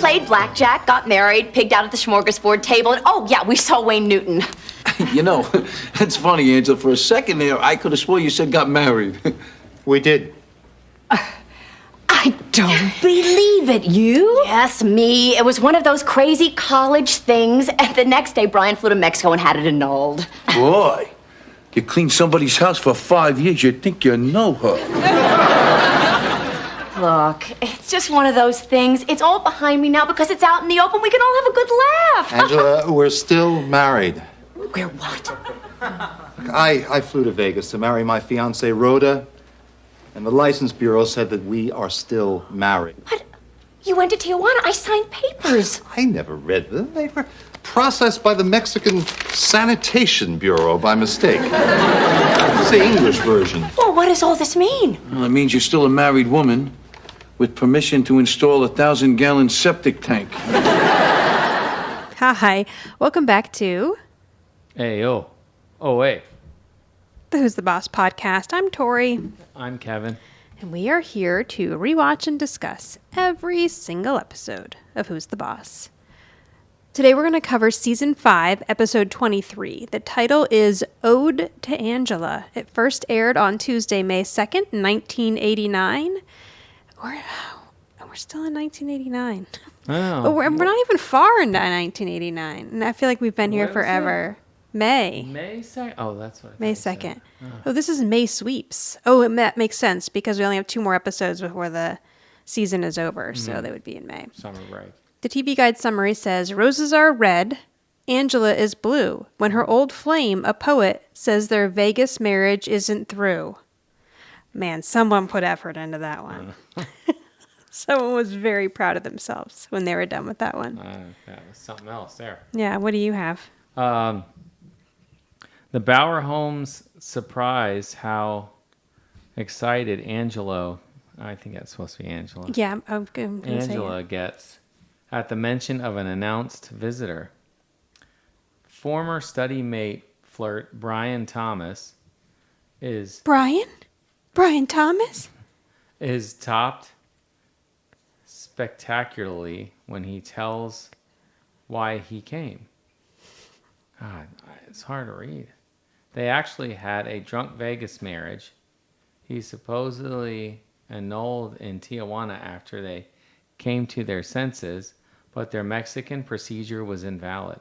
played blackjack, got married, pigged out at the smorgasbord table, and oh, yeah, we saw Wayne Newton. You know, it's funny, Angela. For a second there, I could have sworn you said got married. We did. I don't believe it. You? Yes, me. It was one of those crazy college things, and the next day, Brian flew to Mexico and had it annulled. Boy, you cleaned somebody's house for 5 years, you'd think you know her. Look, it's just one of those things. It's all behind me now because it's out in the open. We can all have a good laugh. Angela, we're still married. We're what? I flew to Vegas to marry my fiancée, Rhoda, and the license bureau said that we are still married. What? You went to Tijuana. I signed papers. I never read them. They were processed by the Mexican Sanitation Bureau by mistake. It's the English version. Well, what does all this mean? Well, it means you're still a married woman with permission to install a 1,000-gallon septic tank. Hi, welcome back to Hey, oh, wait. the Who's the Boss podcast. I'm Tori, I'm Kevin. and we are here to rewatch and discuss every single episode of Who's the Boss. Today we're going to cover Season 5, Episode 23. The title is Ode to Angela. It first aired on Tuesday, May 2nd, 1989. We're still in 1989. Oh. But we're not even far into 1989. And I feel like we've been here What is forever. May. May 2nd? Oh, that's what I May thought you 2nd. said. Oh, this is May Sweeps. Oh, that makes sense because we only have 2 more episodes before the season is over. So they would be in May. Summer break. The TV Guide summary says, Roses are red, Angela is blue. When her old flame, a poet, says their Vegas marriage isn't through. Man, someone put effort into that one. Someone was very proud of themselves when they were done with that one. That was something else there. Yeah, what do you have? The Bauer homes surprise how excited Angelo, I think that's supposed to be Angela. Yeah, I'm going to say Angela gets at the mention of an announced visitor. Former study mate flirt Brian Thomas is Brian Thomas? topped spectacularly when he tells why he came. God, it's hard to read. They actually had a drunk Vegas marriage. He supposedly annulled in Tijuana after they came to their senses, but their Mexican procedure was invalid.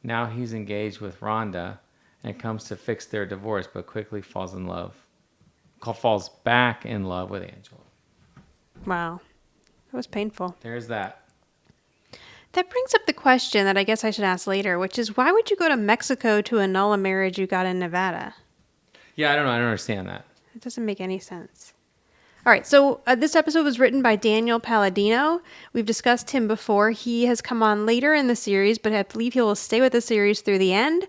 Now he's engaged with Rhonda and comes to fix their divorce, but quickly falls back in love with Angela. Wow. That was painful. There's that. That brings up the question that I guess I should ask later, which is why would you go to Mexico to annul a marriage you got in Nevada? Yeah, I don't know. I don't understand that. It doesn't make any sense. All right, so this episode was written by Daniel Palladino. We've discussed him before. He has come on later in the series, but I believe he will stay with the series through the end.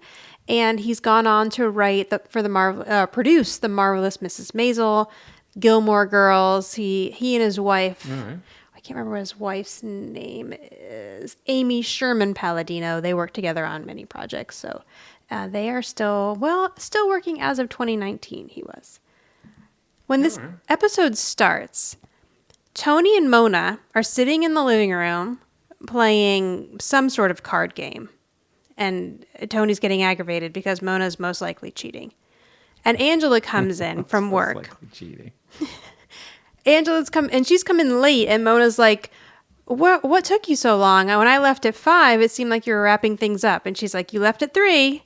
And he's gone on to write produce The Marvelous Mrs. Maisel, Gilmore Girls. He and his wife, I can't remember what his wife's name is, Amy Sherman Palladino. They work together on many projects, so they are still working as of 2019. He was. When this episode starts, Tony and Mona are sitting in the living room playing some sort of card game. And Tony's getting aggravated because Mona's most likely cheating. And Angela comes in from work. Most likely cheating. She's come in late, and Mona's like, what took you so long? When I left at 5, it seemed like you were wrapping things up. And she's like, you left at 3,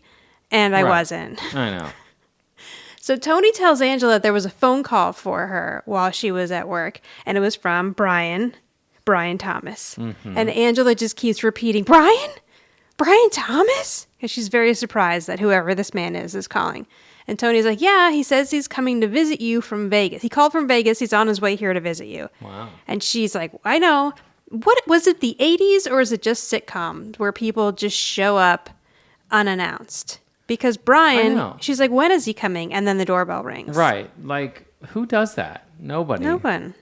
and I wasn't. I know. So Tony tells Angela that there was a phone call for her while she was at work, and it was from Brian Thomas. Mm-hmm. And Angela just keeps repeating, Brian Thomas? Because she's very surprised that whoever this man is calling. And Tony's like, yeah, he says he's coming to visit you from Vegas. He called from Vegas. He's on his way here to visit you. Wow. And she's like, I know. What was it, the 80s, or is it just sitcoms where people just show up unannounced? Because Brian, she's like, when is he coming? And then the doorbell rings. Right. Like, who does that? Nobody. No one.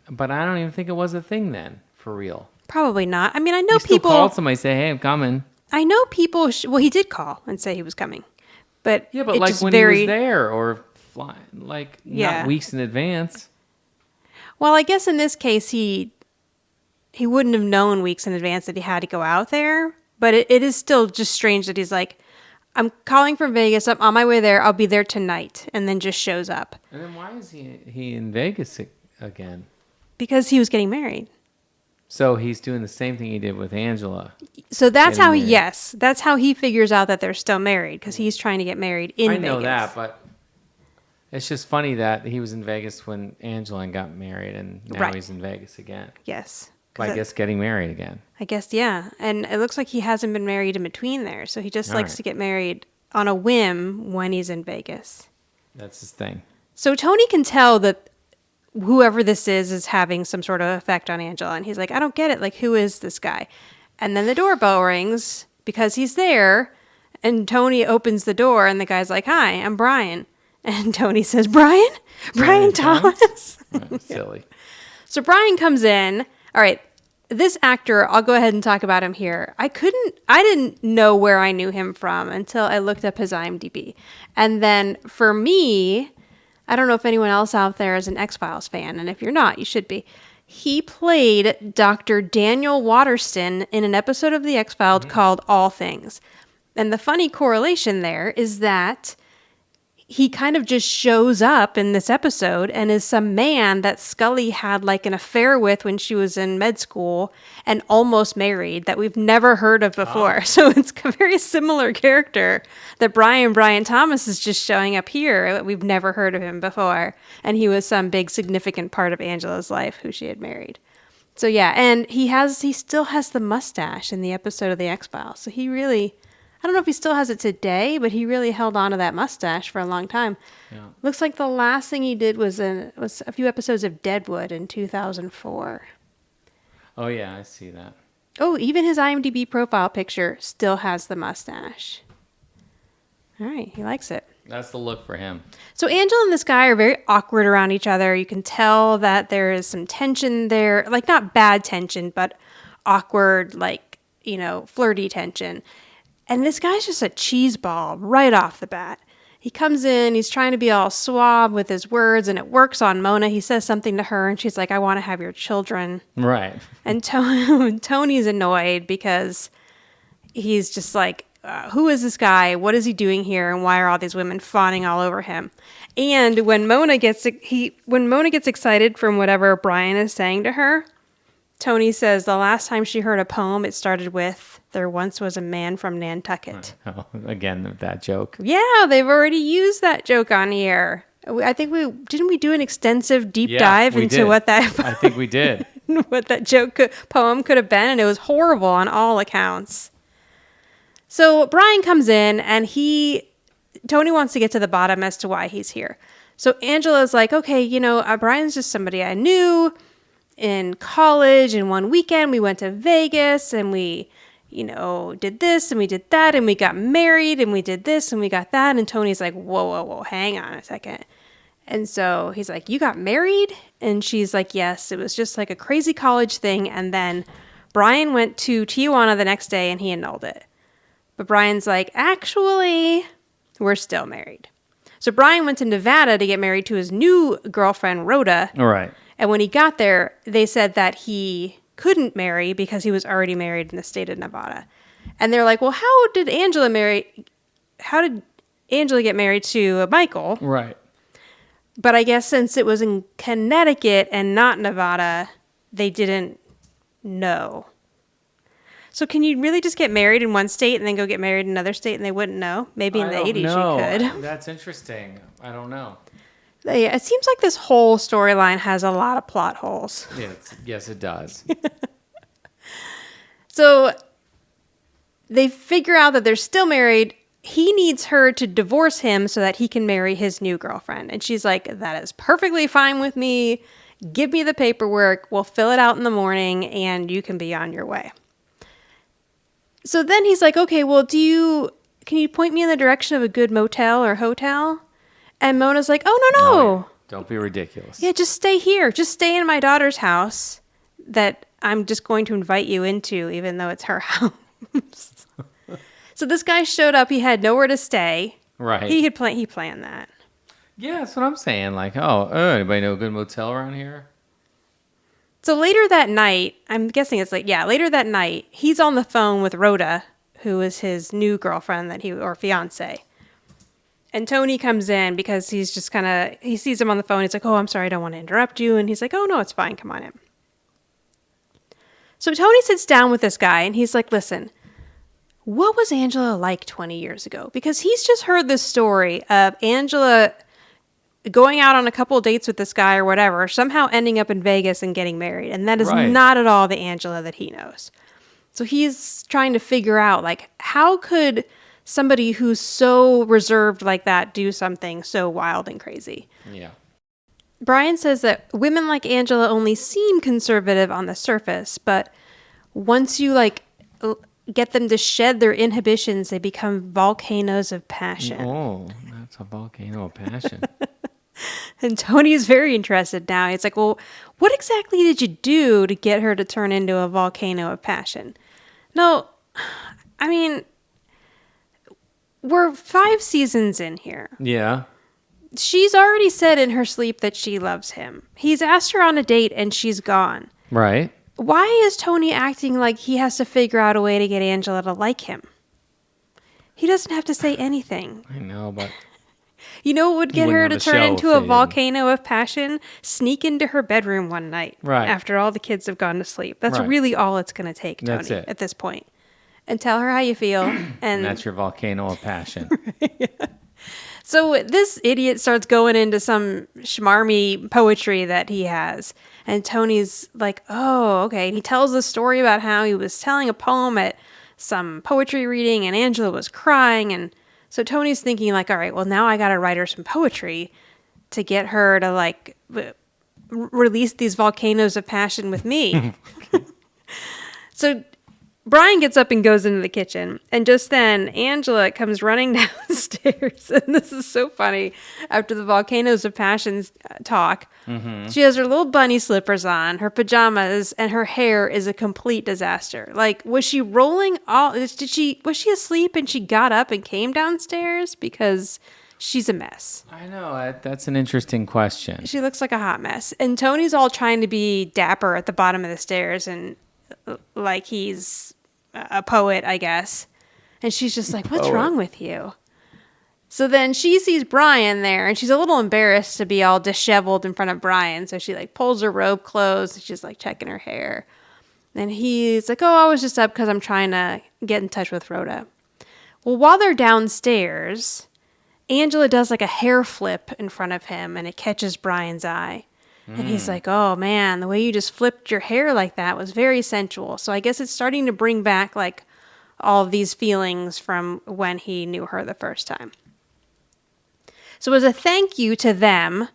But I don't even think it was a thing then, for real. Probably not. I mean, I know people... people... called somebody and say, hey, I'm coming. I know people... well, he did call and say he was coming. But yeah, but like when he was there or flying, not weeks in advance. Well, I guess in this case, he he wouldn't have known weeks in advance that he had to go out there. But it is still just strange that he's like, I'm calling from Vegas. I'm on my way there. I'll be there tonight. And then just shows up. And then why is he in Vegas again? Because he was getting married. So he's doing the same thing he did with Angela. So that's how Getting married. that's how he figures out that they're still married, because he's trying to get married in Vegas. I know that, but it's just funny that he was in Vegas when Angela got married, and now Right. he's in Vegas again. Yes. I guess getting married again. I guess, yeah. And it looks like he hasn't been married in between there, so he just likes right. to get married on a whim when he's in Vegas. That's his thing. So Tony can tell that whoever this is having some sort of effect on Angela. And he's like, I don't get it. Like, who is this guy? And then the doorbell rings because he's there. And Tony opens the door and the guy's like, hi, I'm Brian. And Tony says, Brian? Brian Thomas? Silly. So Brian comes in. All right. This actor, I'll go ahead and talk about him here. I didn't know where I knew him from until I looked up his IMDb. And then for me, I don't know if anyone else out there is an X-Files fan, and if you're not, you should be. He played Dr. Daniel Waterston in an episode of The X-Files called All Things. And the funny correlation there is that he kind of just shows up in this episode and is some man that Scully had like an affair with when she was in med school and almost married that we've never heard of before. So it's a very similar character that Brian Thomas is just showing up here. We've never heard of him before. And he was some big significant part of Angela's life who she had married. So yeah, and he still has the mustache in the episode of The X-Files. So he really, I don't know if he still has it today, but he really held on to that mustache for a long time. Yeah. Looks like the last thing he did was a few episodes of Deadwood in 2004. Oh, yeah, I see that. Oh, even his IMDb profile picture still has the mustache. All right, he likes it. That's the look for him. So Angela and this guy are very awkward around each other. You can tell that there is some tension there, like not bad tension, but awkward, like, flirty tension. And this guy's just a cheese ball right off the bat. He comes in, he's trying to be all suave with his words, and it works on Mona. He says something to her, and she's like, I want to have your children. Right. And Tony's annoyed because he's just like, who is this guy? What is he doing here? And why are all these women fawning all over him? And when Mona gets excited from whatever Brian is saying to her, Tony says the last time she heard a poem, it started with, there once was a man from Nantucket. Oh, again, that joke. Yeah, they've already used that joke on here. I think didn't we do an extensive deep dive we into did. what that I think we did. what that poem could have been, and it was horrible on all accounts. So Brian comes in, and Tony wants to get to the bottom as to why he's here. So Angela's like, okay, Brian's just somebody I knew in college, and one weekend we went to Vegas, and we, did this, and we did that, and we got married, and we did this, and we got that, and Tony's like, whoa, hang on a second. And so he's like, you got married? And she's like, yes, it was just like a crazy college thing, and then Brian went to Tijuana the next day, and he annulled it. But Brian's like, actually, we're still married. So Brian went to Nevada to get married to his new girlfriend, Rhoda. All right. And when he got there, they said that he couldn't marry because he was already married in the state of Nevada. And they're like, well, how did Angela get married to Michael? Right. But I guess since it was in Connecticut and not Nevada, they didn't know. So can you really just get married in one state and then go get married in another state and they wouldn't know? Maybe in the 80s you could. That's interesting. I don't know. Yeah, it seems like this whole storyline has a lot of plot holes. Yes, it does. So they figure out that they're still married. He needs her to divorce him so that he can marry his new girlfriend. And she's like, that is perfectly fine with me. Give me the paperwork. We'll fill it out in the morning and you can be on your way. So then he's like, okay, well, can you point me in the direction of a good motel or hotel? And Mona's like, oh, no. Don't be ridiculous. Yeah, just stay here. Just stay in my daughter's house that I'm just going to invite you into, even though it's her house. So this guy showed up. He had nowhere to stay. Right. He planned that. Yeah, that's what I'm saying. Like, anybody know a good motel around here? So later that night, I'm guessing it's later that night, he's on the phone with Rhoda, who is his new girlfriend or fiance. And Tony comes in because he's just he sees him on the phone. He's like, oh, I'm sorry, I don't want to interrupt you. And he's like, oh, no, it's fine. Come on in. So Tony sits down with this guy and he's like, listen, what was Angela like 20 years ago? Because he's just heard this story of Angela going out on a couple of dates with this guy or whatever, somehow ending up in Vegas and getting married. And that is not at all the Angela that he knows. So he's trying to figure out, like, how could somebody who's so reserved like that do something so wild and crazy? Yeah. Brian says that women like Angela only seem conservative on the surface, but once you, get them to shed their inhibitions, they become volcanoes of passion. Oh, that's a volcano of passion. And Tony's very interested now. He's like, well, what exactly did you do to get her to turn into a volcano of passion? No, I mean, we're 5 seasons in here. Yeah. She's already said in her sleep that she loves him. He's asked her on a date and she's gone. Right. Why is Tony acting like he has to figure out a way to get Angela to like him? He doesn't have to say anything. I know, but... You know what would get her to wouldn't have turn a show into if a they volcano of passion? Sneak into her bedroom one night after all the kids have gone to sleep. That's really all it's going to take, Tony, That's it. at this point. And tell her how you feel. And that's your volcano of passion. So this idiot starts going into some schmarmy poetry that he has. And Tony's like, oh, okay. And he tells the story about how he was telling a poem at some poetry reading and Angela was crying. And so Tony's thinking like, all right, well, now I got to write her some poetry to get her to release these volcanoes of passion with me. So Brian gets up and goes into the kitchen, and just then Angela comes running downstairs, and this is so funny. After the volcanoes of passion talk, she has her little bunny slippers on, her pajamas, and her hair is a complete disaster. Like, was she rolling was she asleep and she got up and came downstairs? Because she's a mess. I know, that's an interesting question. She looks like a hot mess, and Tony's all trying to be dapper at the bottom of the stairs, and like he's a poet, I guess. And she's just like, what's wrong with you? So then she sees Brian there, and she's a little embarrassed to be all disheveled in front of Brian. So she pulls her robe closed, and she's checking her hair. And he's like, oh, I was just up because I'm trying to get in touch with Rhoda. Well, while they're downstairs, Angela does a hair flip in front of him, and it catches Brian's eye. And he's like, oh, man, the way you just flipped your hair like that was very sensual. So I guess it's starting to bring back, all of these feelings from when he knew her the first time. So as a thank you to them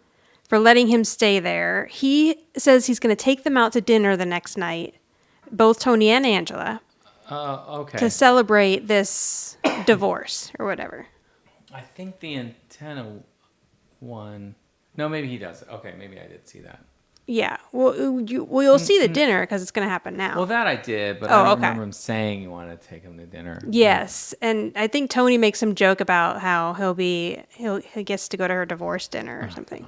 for letting him stay there, he says he's going to take them out to dinner the next night, both Tony and Angela, Okay. to celebrate this divorce or whatever. I think the antenna one... No, maybe he does. Okay, maybe I did see that. Yeah. Well, you'll see the dinner because it's going to happen now. Well, that I did, but I don't remember him saying he wanted to take him to dinner. Yes, and I think Tony makes some joke about how he gets to go to her divorce dinner or something.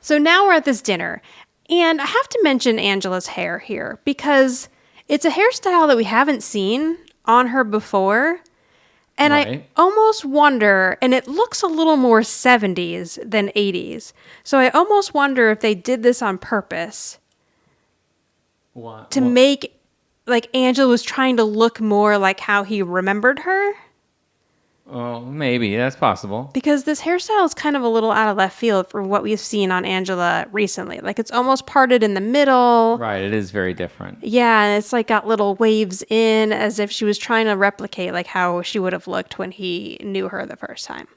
So now we're at this dinner, and I have to mention Angela's hair here because it's a hairstyle that we haven't seen on her before. And I almost wonder, and it looks a little more 70s than 80s. So I almost wonder if they did this on purpose to make, Angela was trying to look more like how he remembered her. Oh, maybe. That's possible. Because this hairstyle is kind of a little out of left field from what we've seen on Angela recently. It's almost parted in the middle. Right, it is very different. Yeah, and it's got little waves in as if she was trying to replicate how she would have looked when he knew her the first time.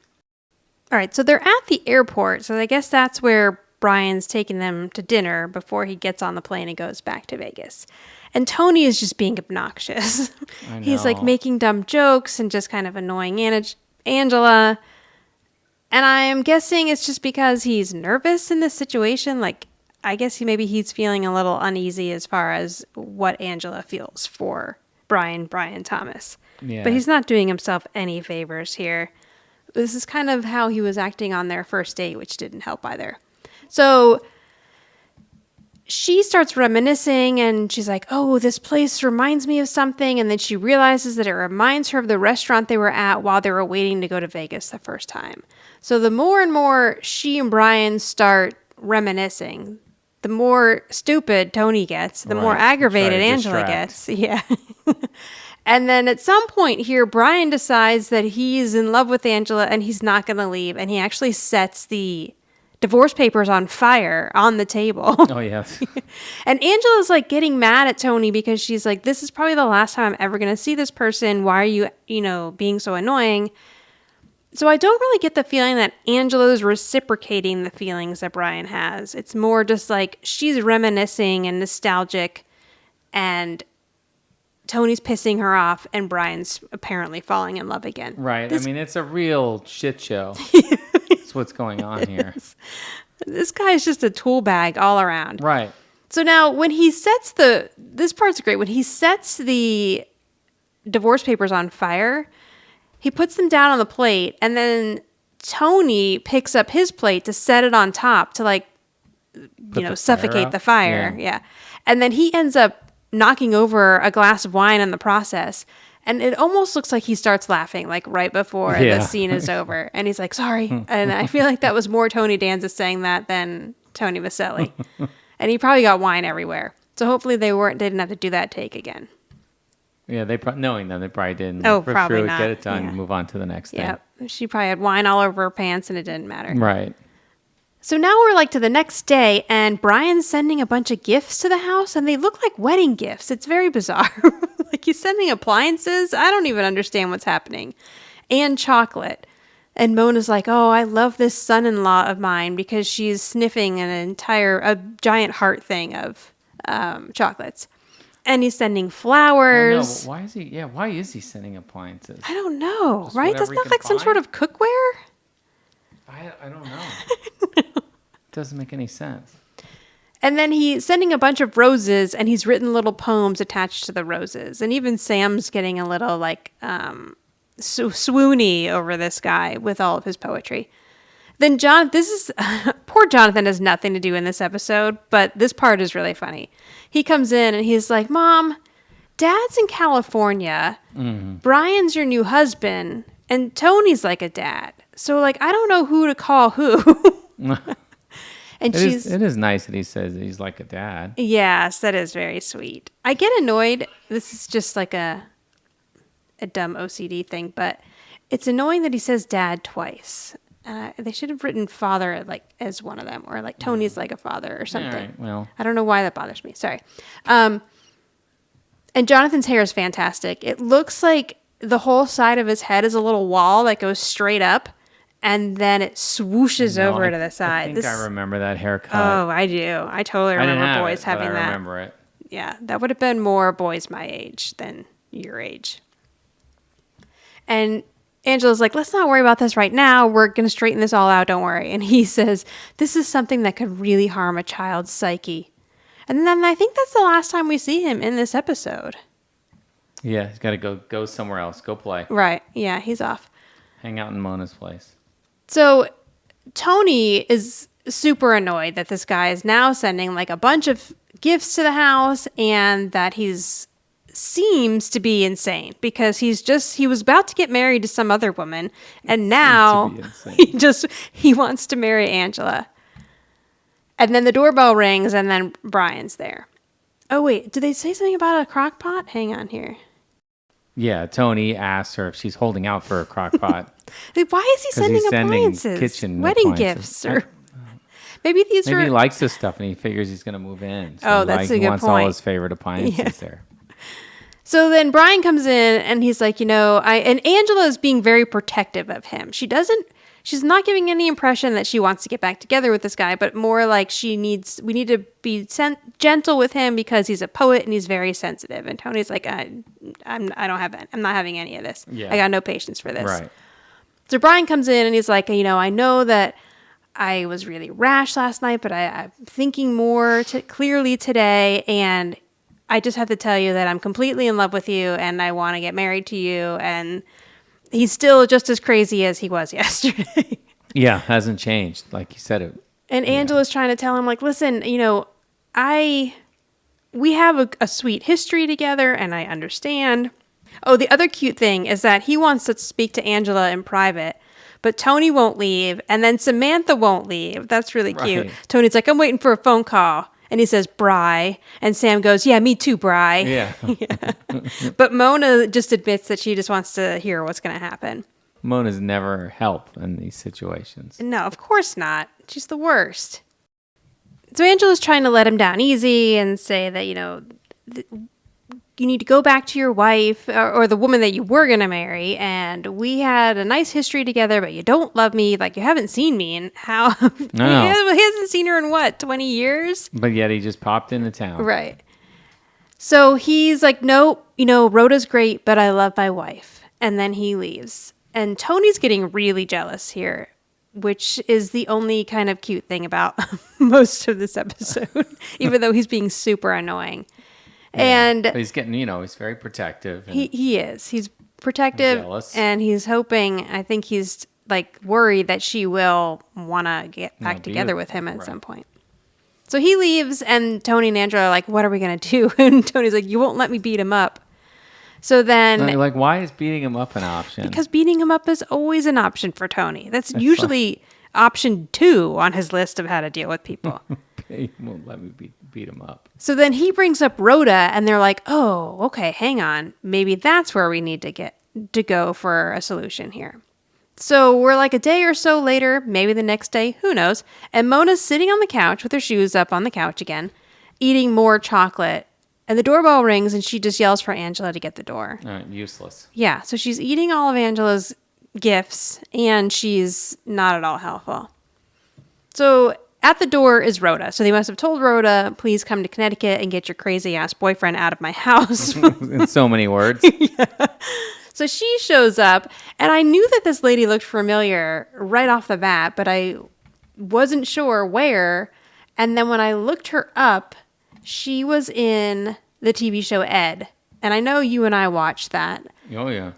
All right, so they're at the airport. So I guess that's where Brian's taking them to dinner before he gets on the plane and goes back to Vegas. And Tony is just being obnoxious. He's making dumb jokes and just kind of annoying Angela. And I'm guessing it's just because he's nervous in this situation. I guess he's feeling a little uneasy as far as what Angela feels for Brian Thomas. Yeah. But he's not doing himself any favors here. This is kind of how he was acting on their first date, which didn't help either. So she starts reminiscing and she's like, oh, this place reminds me of something. And then she realizes that it reminds her of the restaurant they were at while they were waiting to go to Vegas the first time. So the more and more she and Brian start reminiscing, the more stupid Tony gets, the more aggravated Angela gets. Yeah. And then at some point here, Brian decides that he's in love with Angela and he's not going to leave. And he actually sets the divorce papers on fire on the table. Oh, yes. And Angela's like getting mad at Tony because she's like, this is probably the last time I'm ever going to see this person. Why are you, being so annoying? So I don't really get the feeling that Angela's reciprocating the feelings that Brian has. It's more just like she's reminiscing and nostalgic, and Tony's pissing her off, and Brian's apparently falling in love again. Right. I mean, it's a real shit show. That's what's going on here. This guy's just a tool bag all around. Right. So now when he sets this part's great. When he sets the divorce papers on fire, he puts them down on the plate, and then Tony picks up his plate to set it on top to suffocate the fire. Yeah. And then he ends up knocking over a glass of wine in the process. And it almost looks like he starts laughing, like right before the scene is over. And he's like, sorry. And I feel like that was more Tony Danza saying that than Tony Micelli. And he probably got wine everywhere. So hopefully they didn't have to do that take again. Yeah, knowing them, they probably didn't. Oh, rip probably through it, not. get it done, Yeah. move on to the next thing. Yeah, she probably had wine all over her pants and it didn't matter. Right. So now we're to the next day, and Brian's sending a bunch of gifts to the house, and they look like wedding gifts. It's very bizarre. He's sending appliances. I don't even understand what's happening. And chocolate. And Mona's like, oh, I love this son-in-law of mine because she's sniffing a giant heart thing of chocolates. And he's sending flowers. Why is he? Yeah, why is he sending appliances? I don't know, Just right? whatever That's he not can like some find? sort of cookware. I don't know. Doesn't make any sense. And then he's sending a bunch of roses, and he's written little poems attached to the roses. And even Sam's getting a little swoony over this guy with all of his poetry. Then poor Jonathan has nothing to do in this episode, but this part is really funny. He comes in and he's like, Mom, Dad's in California. Mm-hmm. Brian's your new husband, and Tony's like a dad. So I don't know who to call who. And it is nice that he says that he's like a dad. Yes, that is very sweet. I get annoyed. This is just like a dumb OCD thing, but it's annoying that he says dad twice. They should have written father as one of them, or Tony's like a father or something. All right, well. I don't know why that bothers me. Sorry. And Jonathan's hair is fantastic. It looks like the whole side of his head is a little wall that goes straight up, and then it swooshes over to the side. I think I remember that haircut. Oh, I do. I totally remember boys having that. I remember it. Yeah, that would have been more boys my age than your age. And Angela's like, let's not worry about this right now. We're going to straighten this all out. Don't worry. And he says, this is something that could really harm a child's psyche. And then I think that's the last time we see him in this episode. Yeah, he's got to go somewhere else. Go play. Right. Yeah, he's off. Hang out in Mona's place. So Tony is super annoyed that this guy is now sending a bunch of gifts to the house, and that seems to be insane because he was about to get married to some other woman, and now he wants to marry Angela. And then the doorbell rings, and then Brian's there. Oh wait, did they say something about a crock pot? Hang on here. Yeah, Tony asks her if she's holding out for a crock pot. Why is he sending appliances? Kitchen wedding appliances. gifts, or maybe he likes this stuff and he figures he's going to move in. So that's a good he wants point. all his favorite appliances there. So then Brian comes in and he's like, and Angela is being very protective of him. She's not giving any impression that she wants to get back together with this guy, but more like we need to be gentle with him because he's a poet and he's very sensitive. And Tony's like, I'm not having any of this. Yeah. I got no patience for this. Right. So Brian comes in and he's like, I know that I was really rash last night, but I'm thinking more clearly today, and I just have to tell you that I'm completely in love with you and I want to get married to you. And he's still just as crazy as he was yesterday. Yeah, hasn't changed. Like you said it. And Angela's trying to tell him, listen, we have a sweet history together, and I understand. Oh, the other cute thing is that he wants to speak to Angela in private, but Tony won't leave, and then Samantha won't leave. That's really cute. Right. Tony's like, I'm waiting for a phone call. And he says, Bri. And Sam goes, yeah, me too, Bri. Yeah. But Mona just admits that she just wants to hear what's going to happen. Mona's never help in these situations. No, of course not. She's the worst. So Angela's trying to let him down easy and say that, you need to go back to your wife or the woman that you were going to marry. And we had a nice history together, but you don't love me. Like, you haven't seen me in how? No. He hasn't seen her in what, 20 years? But yet he just popped into town. Right. So he's like, nope, Rhoda's great, but I love my wife. And then he leaves. And Tony's getting really jealous here, which is the only kind of cute thing about most of this episode, even though he's being super annoying. Yeah. And But he's getting, he's very protective. And he is. He's protective, jealous. and he's hoping, I think he's like worried that she will want to get back be together with- with him at right. some point. So he leaves, and Tony and Angela are like, what are we going to do? And Tony's like, you won't let me beat him up. So then... Like, why is beating him up an option? Because beating him up is always an option for Tony. That's usually option 2 on his list of how to deal with people. He won't let me beat him up. So then he brings up Rhoda, and they're like, oh, okay, hang on. Maybe that's where we need to go for a solution here. So we're like a day or so later, maybe the next day, who knows, and Mona's sitting on the couch with her shoes up on the couch again, eating more chocolate, and the doorbell rings, and she just yells for Angela to get the door. Useless. Yeah, so she's eating all of Angela's gifts, and she's not at all helpful. So at the door is Rhoda. So they must have told Rhoda, please come to Connecticut and get your crazy-ass boyfriend out of my house. In so many words. So she shows up, and I knew that this lady looked familiar right off the bat, but I wasn't sure where. And then when I looked her up, she was in the TV show Ed. And I know you and I watched that. Oh, yeah.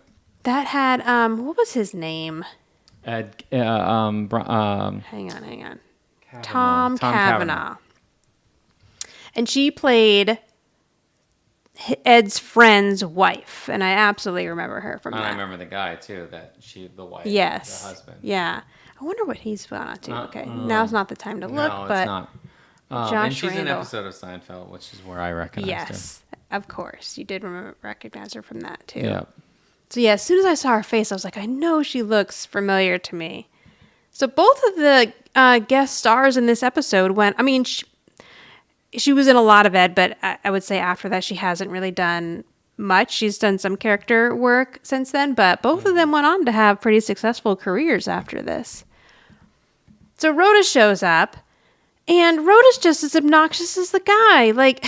That had, what was his name? Ed, Hang on. Tom Cavanaugh. And she played Ed's friend's wife, and I absolutely remember her from And that. I remember the guy, too, the wife, Yes. the husband. Yeah. I wonder what he's gone on to. Okay. Now's not the time to look, No, but it's not. And Josh she's in an Randall. episode of Seinfeld, which is where I recognized her. Yes, of course. You did recognize her from that, too. Yeah. So, yeah, as soon as I saw her face, I was like, I know she looks familiar to me. So both of the guest stars in this episode she was in a lot of Ed, but I would say after that she hasn't really done much. She's done some character work since then, but both of them went on to have pretty successful careers after this. So Rhoda shows up, and Rhoda's just as obnoxious as the guy. Like,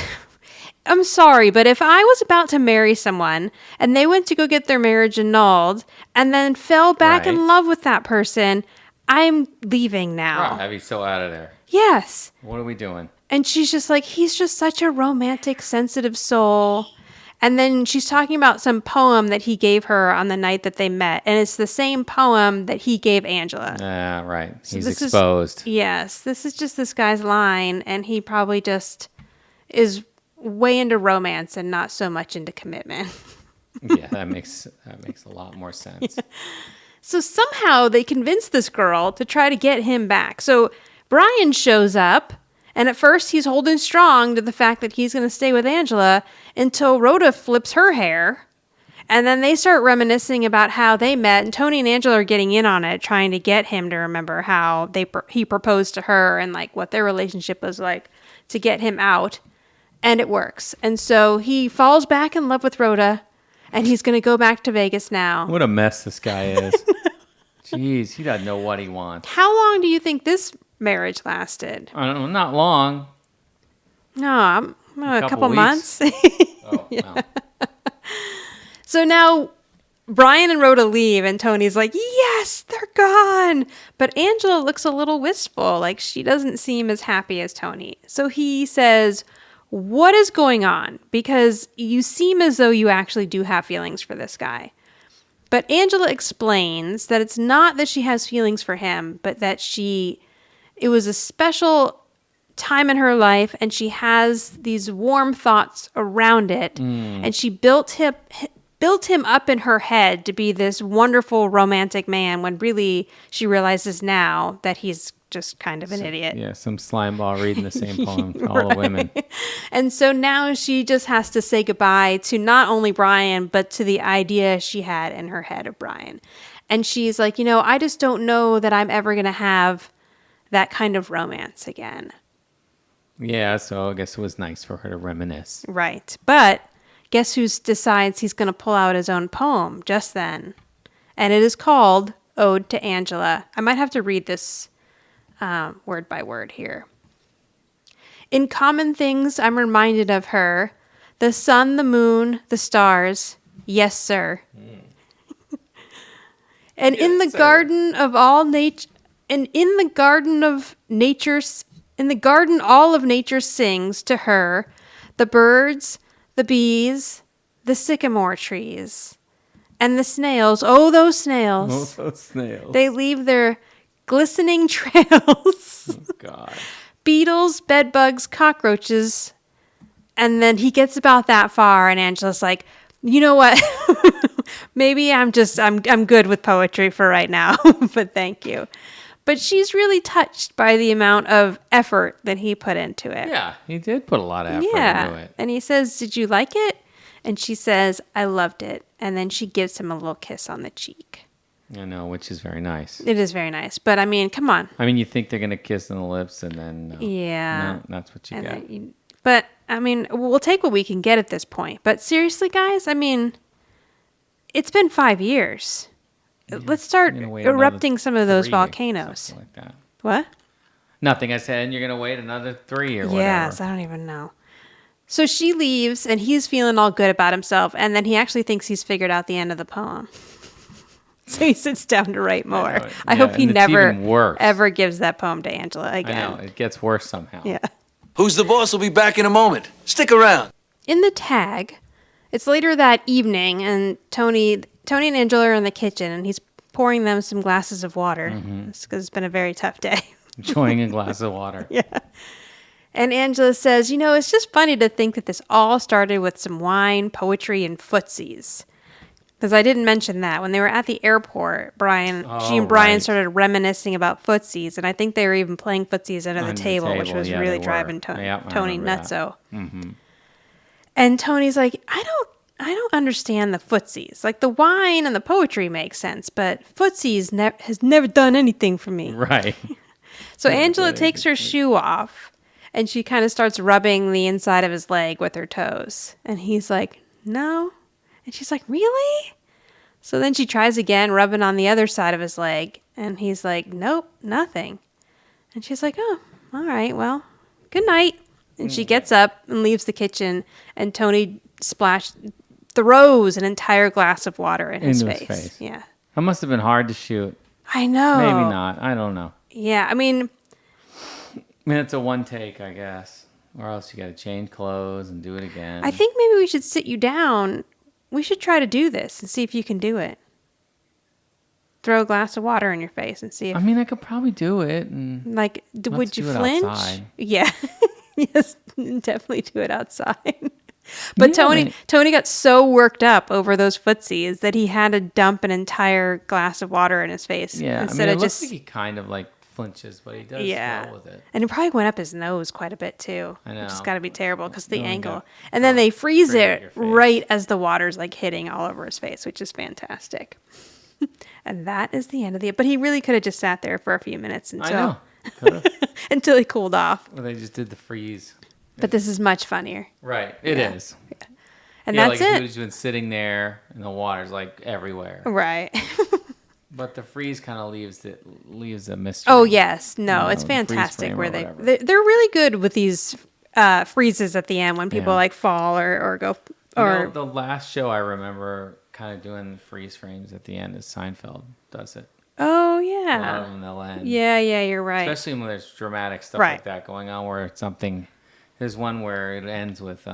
I'm sorry, but if I was about to marry someone and they went to go get their marriage annulled and then fell back in Right. love with that person, I'm leaving now. Right, I'd be so out of there. Yes. What are we doing? And she's just like, he's just such a romantic, sensitive soul. And then she's talking about some poem that he gave her on the night that they met. And it's the same poem that he gave Angela. Yeah, right. He's this is- exposed. Yes, this is just this guy's line. And he probably just is way into romance and not so much into commitment. Yeah, that makes a lot more sense. So somehow they convince this girl to try to get him back. So Brian shows up, and at first he's holding strong to the fact that he's going to stay with Angela until Rhoda flips her hair. And then they start reminiscing about how they met, and Tony and Angela are getting in on it, trying to get him to remember how he proposed to her and like what their relationship was like to get him out. And it works. And so he falls back in love with Rhoda, and he's going to go back to Vegas now. What a mess this guy is. Jeez, he doesn't know what he wants. How long do you think this marriage lasted? I don't know, not long. No, a couple weeks. months. Oh, no. So now Brian and Rhoda leave, and Tony's like, yes, they're gone. But Angela looks a little wistful, like she doesn't seem as happy as Tony. So he says, what is going on? Because you seem as though you actually do have feelings for this guy. But Angela explains that it's not that she has feelings for him, but that it was a special time in her life, and she has these warm thoughts around it, and she built him up in her head to be this wonderful romantic man, when really she realizes now that he's just kind of an idiot. Yeah, some slime ball reading the same poem to all the women. And so now she just has to say goodbye to not only Brian, but to the idea she had in her head of Brian. And she's like, I just don't know that I'm ever going to have that kind of romance again. Yeah, so I guess it was nice for her to reminisce. Right. But guess who decides he's going to pull out his own poem just then? And it is called Ode to Angela. I might have to read this word by word here. In common things, I'm reminded of her. The sun, the moon, the stars. Yes, sir. And yes, in the garden of all nature, and in the garden of nature, in the garden all of nature sings to her, the birds, the bees, the sycamore trees, and the snails. Oh, those snails. Oh, those snails. They leave their glistening trails. Oh, God. Beetles, bedbugs, cockroaches. And then he gets about that far, and Angela's like, you know what? Maybe I'm good with poetry for right now, but thank you. But she's really touched by the amount of effort that he put into it. Yeah, he did put a lot of effort into it. And he says, did you like it? And she says, I loved it. And then she gives him a little kiss on the cheek. I know, which is very nice. It is very nice. But, I mean, come on. I mean, you think they're going to kiss on the lips, and then no. Yeah. No, that's what you get. But, I mean, we'll take what we can get at this point. But seriously, guys, I mean, it's been 5 years. Yeah. Let's start erupting some of those volcanoes. Like that. What? Nothing. I said, and you're going to wait another 3 or whatever. Yes, I don't even know. So she leaves, and he's feeling all good about himself, and then he actually thinks he's figured out the end of the poem. So he sits down to write more. I hope he never, ever gives that poem to Angela again. I know. It gets worse somehow. Yeah. Who's the boss will be back in a moment. Stick around. In the tag, it's later that evening, and Tony and Angela are in the kitchen, and he's pouring them some glasses of water. It's because it's been a very tough day. Enjoying a glass of water. Yeah. And Angela says, it's just funny to think that this all started with some wine, poetry, and footsies. Because I didn't mention that. When they were at the airport, she and Brian started reminiscing about footsies. And I think they were even playing footsies under the table, which was really driving Tony nutso. Mm-hmm. And Tony's like, I don't understand the footsies. Like, the wine and the poetry make sense, but footsies has never done anything for me. Right. So Angela takes her shoe off, and she kind of starts rubbing the inside of his leg with her toes. And he's like, no. And she's like, really? So then she tries again, rubbing on the other side of his leg. And he's like, nope, nothing. And she's like, oh, all right, well, good night. And she gets up and leaves the kitchen. And Tony throws an entire glass of water in his face. Yeah. That must have been hard to shoot. I know. Maybe not. I don't know. Yeah, I mean, it's a one take, I guess. Or else you got to change clothes and do it again. I think maybe we should sit you down. We should try to do this and see if you can do it. Throw a glass of water in your face and see if... I mean, I could probably do it. And would you flinch? Outside. Yeah. Yes, definitely do it outside. But yeah, Tony got so worked up over those footsies that he had to dump an entire glass of water in his face. Yeah, instead of looks like he kind of flinches, but he does roll with it. And it probably went up his nose quite a bit too. I know. Which has got to be terrible because the angle. And then they freeze it right as the water's hitting all over his face, which is fantastic. And that is the end of But he really could have just sat there for a few minutes until until he cooled off. Well, they just did the freeze. But this is much funnier. Right. It is. Yeah. And that's it. He's been sitting there and the water's everywhere. Right. But the freeze kind of leaves a mystery. Oh yes, no, it's fantastic where they're really good with these freezes at the end when people fall or go or the last show I remember kind of doing freeze frames at the end is Seinfeld does it. Oh yeah. A lot of them they'll end. Yeah, you're right. Especially when there's dramatic stuff like that going on where it's something. There's one where it ends with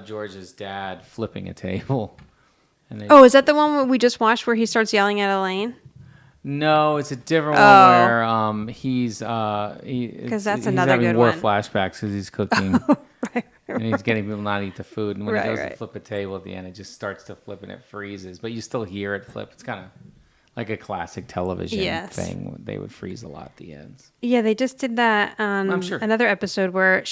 George's dad flipping a table. And is that the one we just watched where he starts yelling at Elaine? No, it's a different one where he's because that's he's another having good war one. flashbacks because he's cooking Right. and he's getting people not to eat the food. And when he goes Right. to flip a table at the end, it just starts to flip and it freezes, but you still hear it flip. It's kind of like a classic television thing. They would freeze a lot at the ends. Yeah, they just did that on I'm sure. another episode where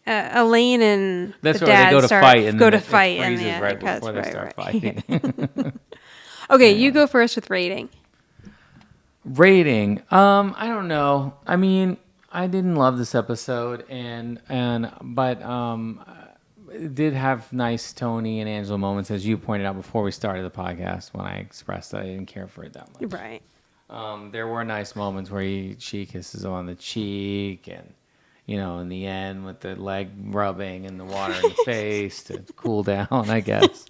Elaine and That's the where dad they go to fight and go then to it fight and freezes right because- before they start right. fighting. Okay, you go first with rating. Rating. I don't know. I mean, I didn't love this episode, but it did have nice Tony and Angela moments, as you pointed out before we started the podcast. When I expressed that I didn't care for it that much. Right. There were nice moments where she kisses him on the cheek, and in the end with the leg rubbing and the water in the face to cool down, I guess.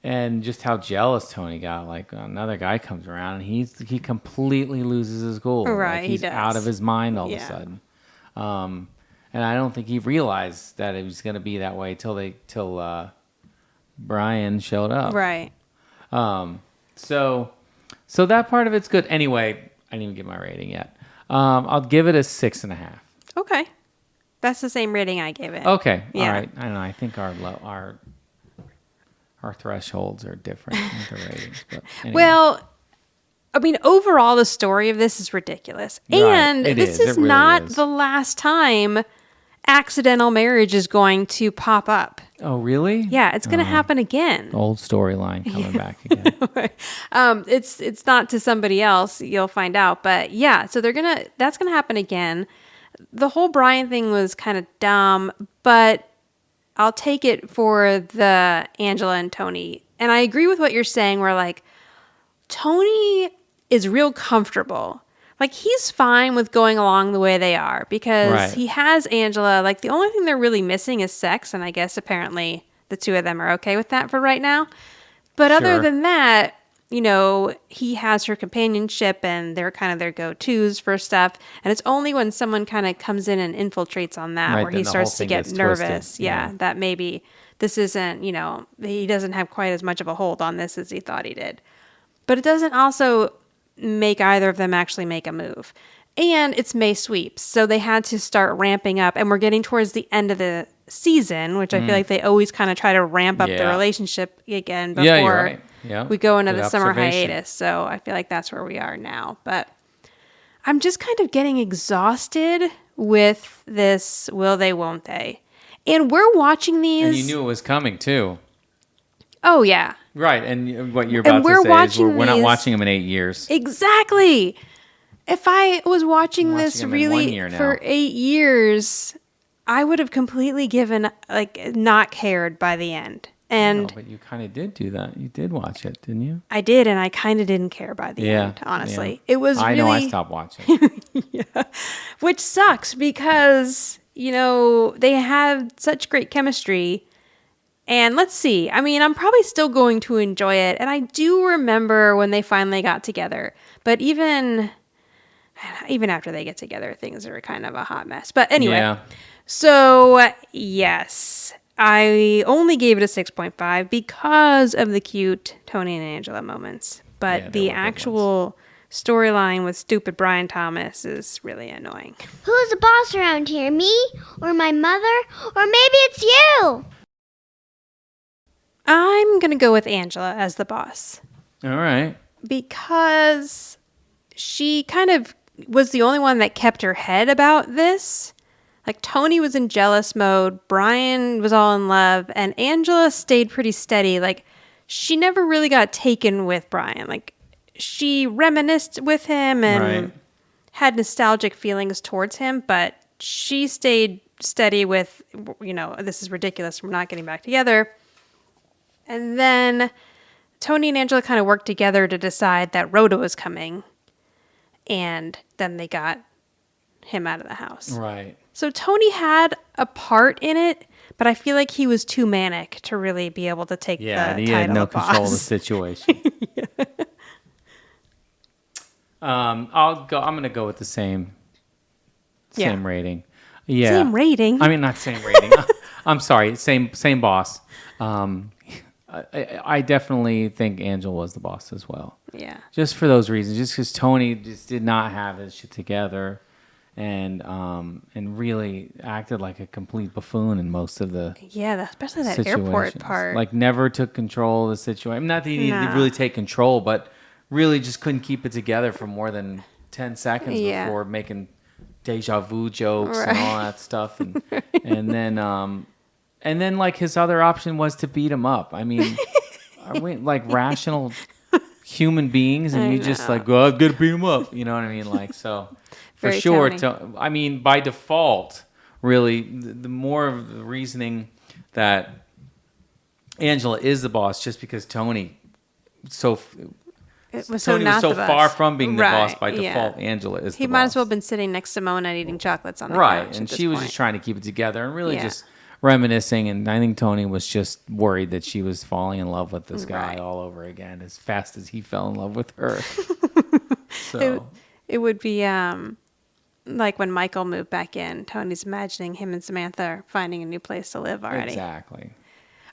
And just how jealous Tony got. Like another guy comes around and he completely loses his cool. Right, Like, he's he does. out of his mind all of a sudden. And I don't think he realized that it was going to be that way till Brian showed up. Right. So that part of it's good. Anyway, I didn't even get my rating yet. I'll give it a 6.5. Okay. That's the same rating I gave it. Okay. Yeah. All right. I don't know. I think our thresholds are different with the ratings. But anyway. Well, I mean, overall, the story of this is ridiculous. Right. And It this is. is It really not is. the last time accidental marriage is going to pop up. Oh, really? Yeah, it's going to happen again. Old storyline coming back again. It's not to somebody else, you'll find out. But yeah, so that's going to happen again. The whole Brian thing was kind of dumb, but I'll take it for the Angela and Tony. And I agree with what you're saying where like Tony is real comfortable. Like he's fine with going along the way they are because Right. he has Angela. Like the only thing they're really missing is sex. And I guess apparently the two of them are okay with that for right now. But other Sure. than that, he has her companionship and they're kind of their go-tos for stuff. And it's only when someone kind of comes in and infiltrates on that Right, where then he the starts whole to thing get gets nervous. twisted. Yeah, Yeah. that maybe this isn't, he doesn't have quite as much of a hold on this as he thought he did. But it doesn't also make either of them actually make a move. And it's May sweeps, so they had to start ramping up. And we're getting towards the end of the season, which I feel like they always kind of try to ramp up the Yeah. relationship again before Yeah, you're right. Yeah. we go into Good the summer observation. hiatus. So I feel like that's where we are now. But I'm just kind of getting exhausted with this will they, won't they. And we're watching these. And you knew it was coming too. Oh, yeah. Right. And what you're about we're to say is watching we're not these- watching them in 8 years. Exactly. If I was watching I'm this watching them in 1 really year now. for 8 years, I would have completely given, not cared by the end. And No, but you kind of did do that. You did watch it, didn't you? I did, and I kind of didn't care by the end, honestly. It was I really... know I stopped watching. Which sucks because, they had such great chemistry. And let's see. I mean, I'm probably still going to enjoy it. And I do remember when they finally got together. But even after they get together, things are kind of a hot mess. But anyway. Yeah. So, yes. I only gave it a 6.5 because of the cute Tony and Angela moments. But Yeah, they the were good actual storyline with stupid Brian Thomas is really annoying. Who's the boss around here? Me? Or my mother? Or maybe it's you? I'm going to go with Angela as the boss All right. because she kind of was the only one that kept her head about this. Like Tony was in jealous mode, Brian was all in love, and Angela stayed pretty steady. Like she never really got taken with Brian. Like she reminisced with him and Right. had nostalgic feelings towards him, but she stayed steady with, this is ridiculous, we're not getting back together. And then Tony and Angela kind of worked together to decide that Rhoda was coming. And then they got him out of the house. Right. So Tony had a part in it, but I feel like he was too manic to really be able to take Yeah, the and he title had no of boss. control of the situation. I'm gonna go with the same Yeah. rating. Yeah. Same rating? I mean, not same rating. I'm sorry. Same boss. I definitely think Angela was the boss as well. Yeah. Just for those reasons. Just because Tony just did not have his shit together, and really acted like a complete buffoon in most of the especially that airport situations. part. Like never took control of the situation. Not that he needed to really take control, but really just couldn't keep it together for more than 10 seconds before making deja vu jokes and all that stuff. And and then like his other option was to beat him up. I mean, are we like rational human beings? And you just like, well, I'm gonna beat him up. You know what I mean? Like, so for Very sure. Tony. I mean, by default, really, the more of the reasoning that Angela is the boss, just because Tony was so far from being the boss by default. Angela is the boss. He might as well have been sitting next to Mona eating chocolates on the couch. Right, and she was just trying to keep it together and really just reminiscing. And I think Tony was just worried that she was falling in love with this guy all over again as fast as he fell in love with her. So it would be like when Michael moved back in. Tony's imagining him and Samantha are finding a new place to live already. Exactly.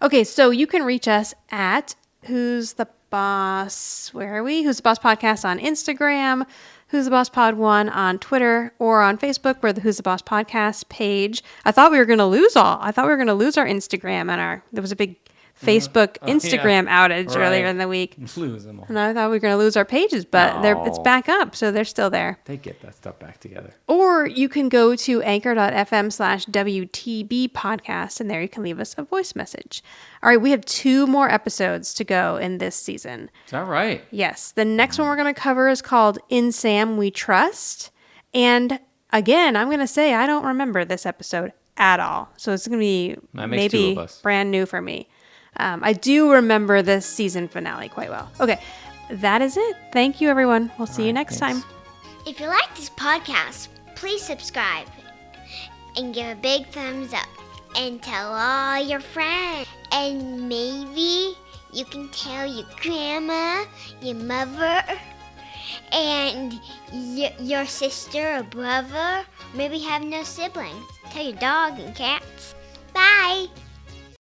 Okay, so you can reach us at Who's the Boss? Where are we? Who's the Boss Podcast on Instagram, Who's the Boss Pod 1 on Twitter, or on Facebook. We're the Who's the Boss Podcast page. I thought we were going to lose our Instagram and there was a big Facebook, Instagram outage earlier in the week. Lose them all. And I thought we were going to lose our pages, but it's back up, so they're still there. They get that stuff back together. Or you can go to anchor.fm/WTB podcast, and there you can leave us a voice message. All right, we have 2 more episodes to go in this season. Is that right? Yes. The next one we're going to cover is called In Sam We Trust. And again, I'm going to say I don't remember this episode at all. So it's going to be maybe brand new for me. I do remember this season finale quite well. Okay, that is it. Thank you, everyone. We'll see you next time. If you like this podcast, please subscribe and give a big thumbs up and tell all your friends. And maybe you can tell your grandma, your mother, and your sister or brother. Maybe have no siblings. Tell your dog and cats. Bye.